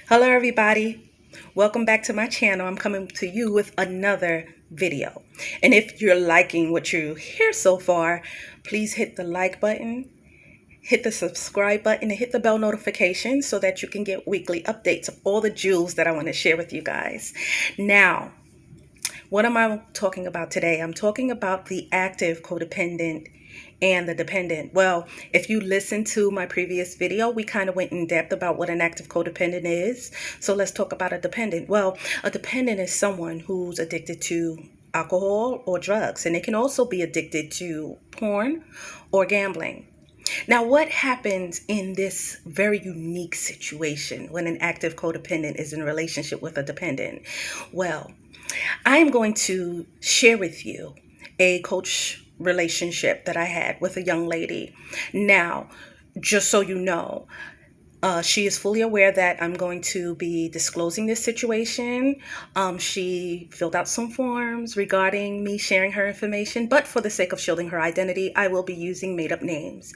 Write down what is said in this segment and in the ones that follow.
Hello everybody. Welcome back to my channel. I'm coming to you with another video. And if you're liking what you hear so far, please hit the like button, hit the subscribe button, and hit the bell notification so that you can get weekly updates of all the jewels that I want to share with you guys. Now, what am I talking about today? I'm talking about the active codependent and the dependent. Well, if you listen to my previous video, we kind of went in depth about what an active codependent is. So let's talk about a dependent. Well, a dependent is someone who's addicted to alcohol or drugs, and they can also be addicted to porn or gambling. Now, what happens in this very unique situation when an active codependent is in a relationship with a dependent? Well, I am going to share with you a coach relationship that I had with a young lady. Now, just so you know, she is fully aware that I'm going to be disclosing this situation. She filled out some forms regarding me sharing her information, but for the sake of shielding her identity, I will be using made up names.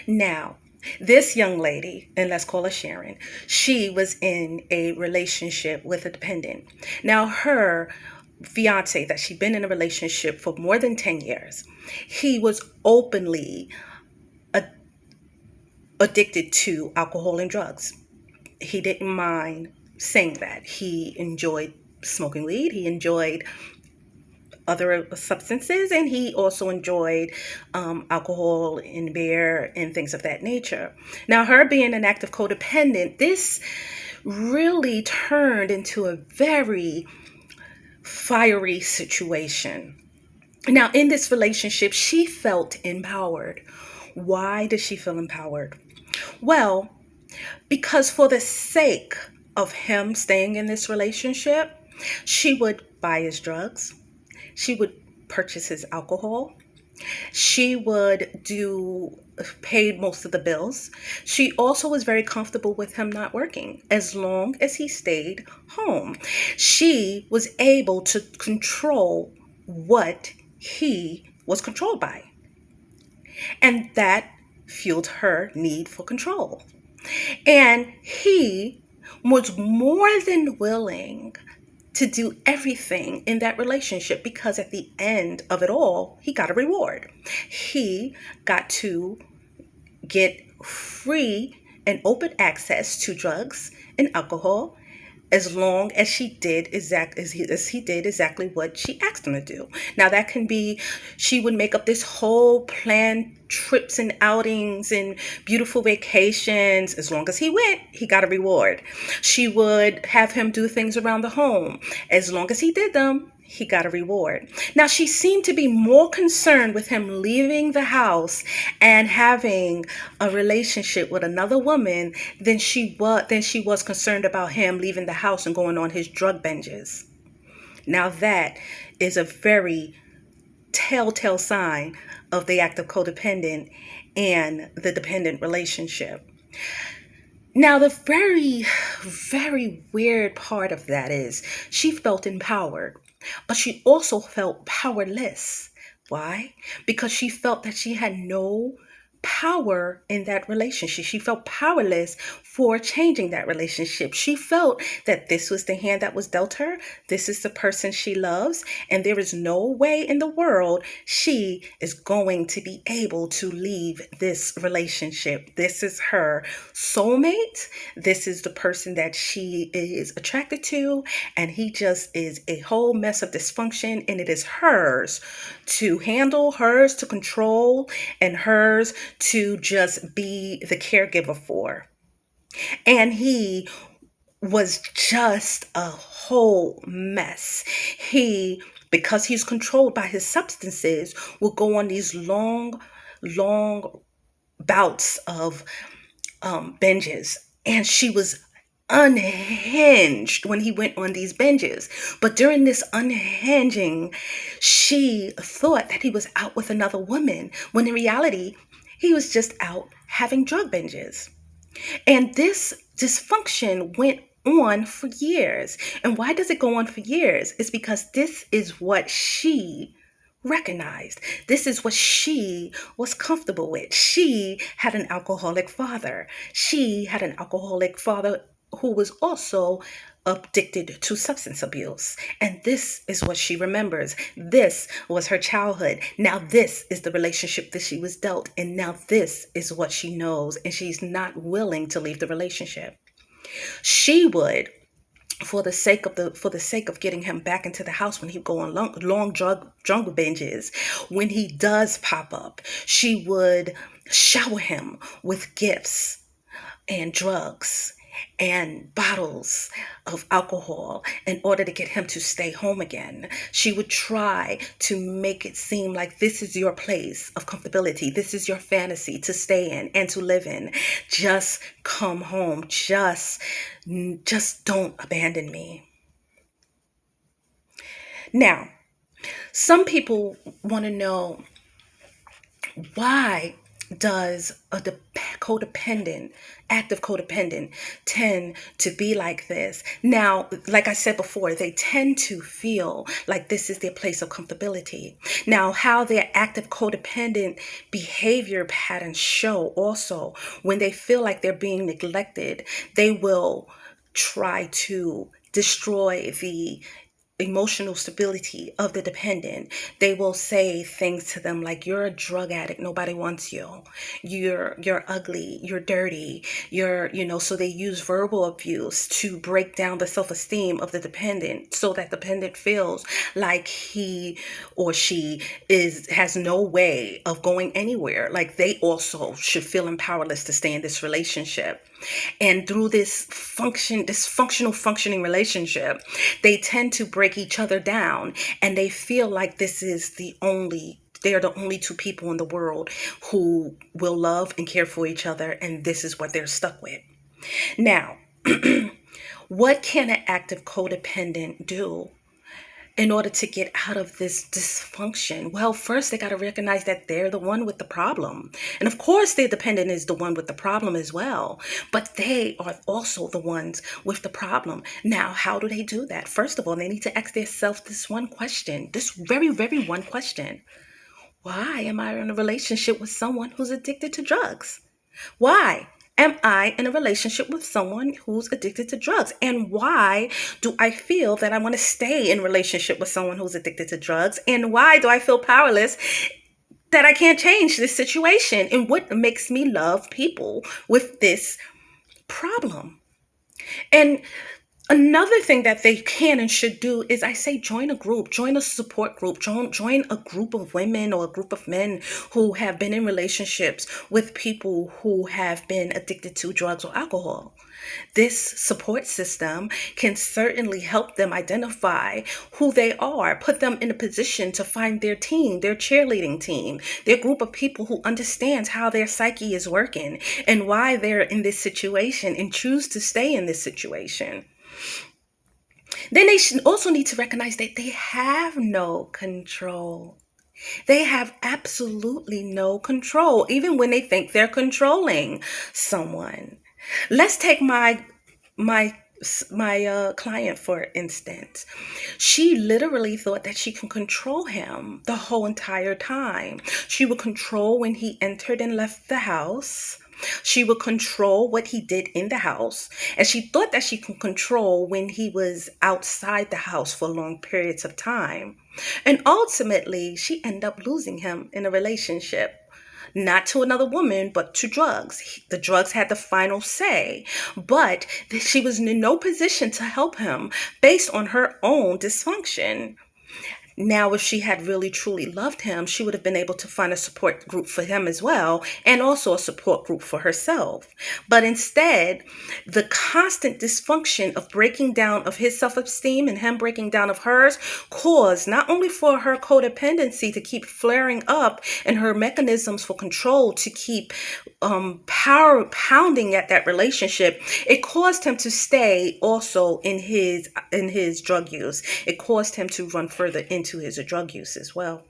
Now, this young lady, and let's call her Sharon, she was in a relationship with a dependent. Now, her fiance that she'd been in a relationship for more than 10 years, he was openly addicted to alcohol and drugs. He didn't mind saying that. He enjoyed smoking weed, he enjoyed other substances, and he also enjoyed alcohol and beer and things of that nature. Now, her being an active codependent, this really turned into a very fiery situation. Now, in this relationship, she felt empowered. Why does she feel empowered? Well, because for the sake of him staying in this relationship, she would buy his drugs, she would purchase his alcohol, she would pay most of the bills. She also was very comfortable with him not working as long as he stayed home. She was able to control what he was controlled by. And that fueled her need for control. And he was more than willing to do everything in that relationship because at the end of it all, he got a reward. He got to get free and open access to drugs and alcohol as long as he did exactly what she asked him to do. Now that can be, she would make up this whole plan, trips and outings and beautiful vacations. As long as he went, he got a reward. She would have him do things around the home. As long as he did them, he got a reward. Now, she seemed to be more concerned with him leaving the house and having a relationship with another woman than she was concerned about him leaving the house and going on his drug binges. Now, that is a very telltale sign of the active codependent and the dependent relationship. Now, the very, very weird part of that is she felt empowered, but she also felt powerless. Why? Because she felt that she had no power in that relationship. She felt powerless for changing that relationship. She felt that this was the hand that was dealt her. This is the person she loves. And there is no way in the world she is going to be able to leave this relationship. This is her soulmate. This is the person that she is attracted to. And he just is a whole mess of dysfunction. And it is hers to handle, hers to control, and hers to just be the caregiver for. And he was just a whole mess. Because he's controlled by his substances, will go on these long, long bouts of binges. And she was unhinged when he went on these binges. But during this unhinging, she thought that he was out with another woman, when in reality, he was just out having drug binges. And this dysfunction went on for years. And why does it go on for years? It's because this is what she recognized. This is what she was comfortable with. She had an alcoholic father. She had an alcoholic father who was also addicted to substance abuse. And this is what she remembers. This was her childhood. Now, this is the relationship that she was dealt. And now, this is what she knows. And she's not willing to leave the relationship. She would, for the sake of getting him back into the house when he go on long jungle binges, when he does pop up, she would shower him with gifts and drugs and bottles of alcohol in order to get him to stay home again. She would try to make it seem like this is your place of comfortability. This is your fantasy to stay in and to live in. Just come home. Just don't abandon me. Now, some people want to know, why does a codependent, active codependent, tend to be like this? Now, like I said before, they tend to feel like this is their place of comfortability. Now, how their active codependent behavior patterns show also, when they feel like they're being neglected, they will try to destroy the emotional stability of the dependent. They will say things to them like, you're a drug addict, nobody wants you, you're ugly, you're dirty, so they use verbal abuse to break down the self-esteem of the dependent, so that dependent feels like he or she has no way of going anywhere, like they also should feel powerless to stay in this relationship. And through this dysfunctional functioning relationship, they tend to break each other down, and they feel like they're the only two people in the world who will love and care for each other, and this is what they're stuck with. Now, what can an active codependent do in order to get out of this dysfunction? Well, first they got to recognize that they're the one with the problem. And of course, their dependent is the one with the problem as well, but they are also the ones with the problem. Now, how do they do that? First of all, they need to ask themselves this one question, this very, very one question. Why am I in a relationship with someone who's addicted to drugs? Why am I in a relationship with someone who's addicted to drugs? And why do I feel that I want to stay in a relationship with someone who's addicted to drugs? And why do I feel powerless that I can't change this situation? And what makes me love people with this problem? And another thing that they can and should do is, I say, join a group, join a support group, join a group of women or a group of men who have been in relationships with people who have been addicted to drugs or alcohol. This support system can certainly help them identify who they are, put them in a position to find their team, their cheerleading team, their group of people who understands how their psyche is working and why they're in this situation and choose to stay in this situation. Then they should also need to recognize that they have no control. They have absolutely no control, even when they think they're controlling someone. Let's take my client, for instance. She literally thought that she can control him the whole entire time. She would control when he entered and left the house. She would control what he did in the house. And she thought that she could control when he was outside the house for long periods of time. And ultimately, she ended up losing him in a relationship. Not to another woman, but to drugs. The drugs had the final say, but she was in no position to help him based on her own dysfunction. Now, if she had really truly loved him, she would have been able to find a support group for him as well, and also a support group for herself. But instead, the constant dysfunction of breaking down of his self-esteem and him breaking down of hers caused not only for her codependency to keep flaring up and her mechanisms for control to keep pounding at that relationship, it caused him to stay also in his drug use. It caused him to run further into his drug use as well.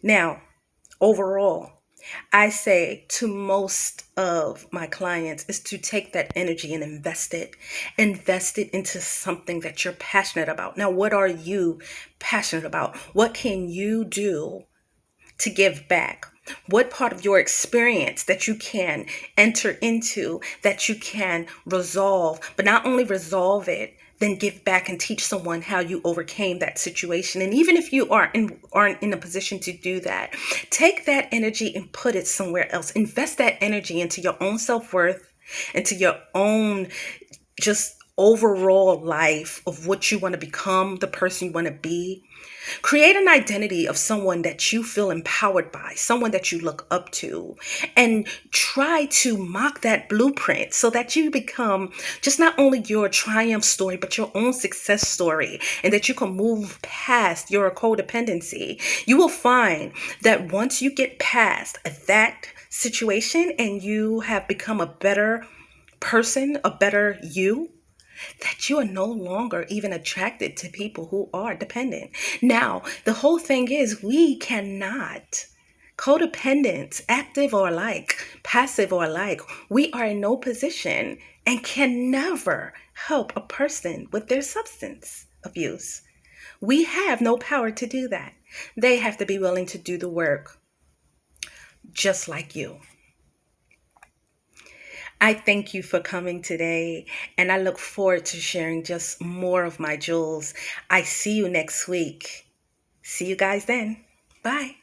Now, overall, I say to most of my clients is to take that energy and invest it. Invest it into something that you're passionate about. Now, what are you passionate about? What can you do to give back? What part of your experience that you can enter into, that you can resolve, but not only resolve it, then give back and teach someone how you overcame that situation. And even if you aren't in a position to do that, take that energy and put it somewhere else. Invest that energy into your own self-worth, into your own just overall life of what you want to become, the person you want to be. Create an identity of someone that you feel empowered by, someone that you look up to, and try to mock that blueprint so that you become just not only your triumph story, but your own success story, and that you can move past your codependency. You will find that once you get past that situation and you have become a better person, a better you, that you are no longer even attracted to people who are dependent. Now, the whole thing is we cannot, codependents, active or alike, passive or alike, we are in no position and can never help a person with their substance abuse. We have no power to do that. They have to be willing to do the work just like you. I thank you for coming today, and I look forward to sharing just more of my jewels. I see you next week. See you guys then. Bye.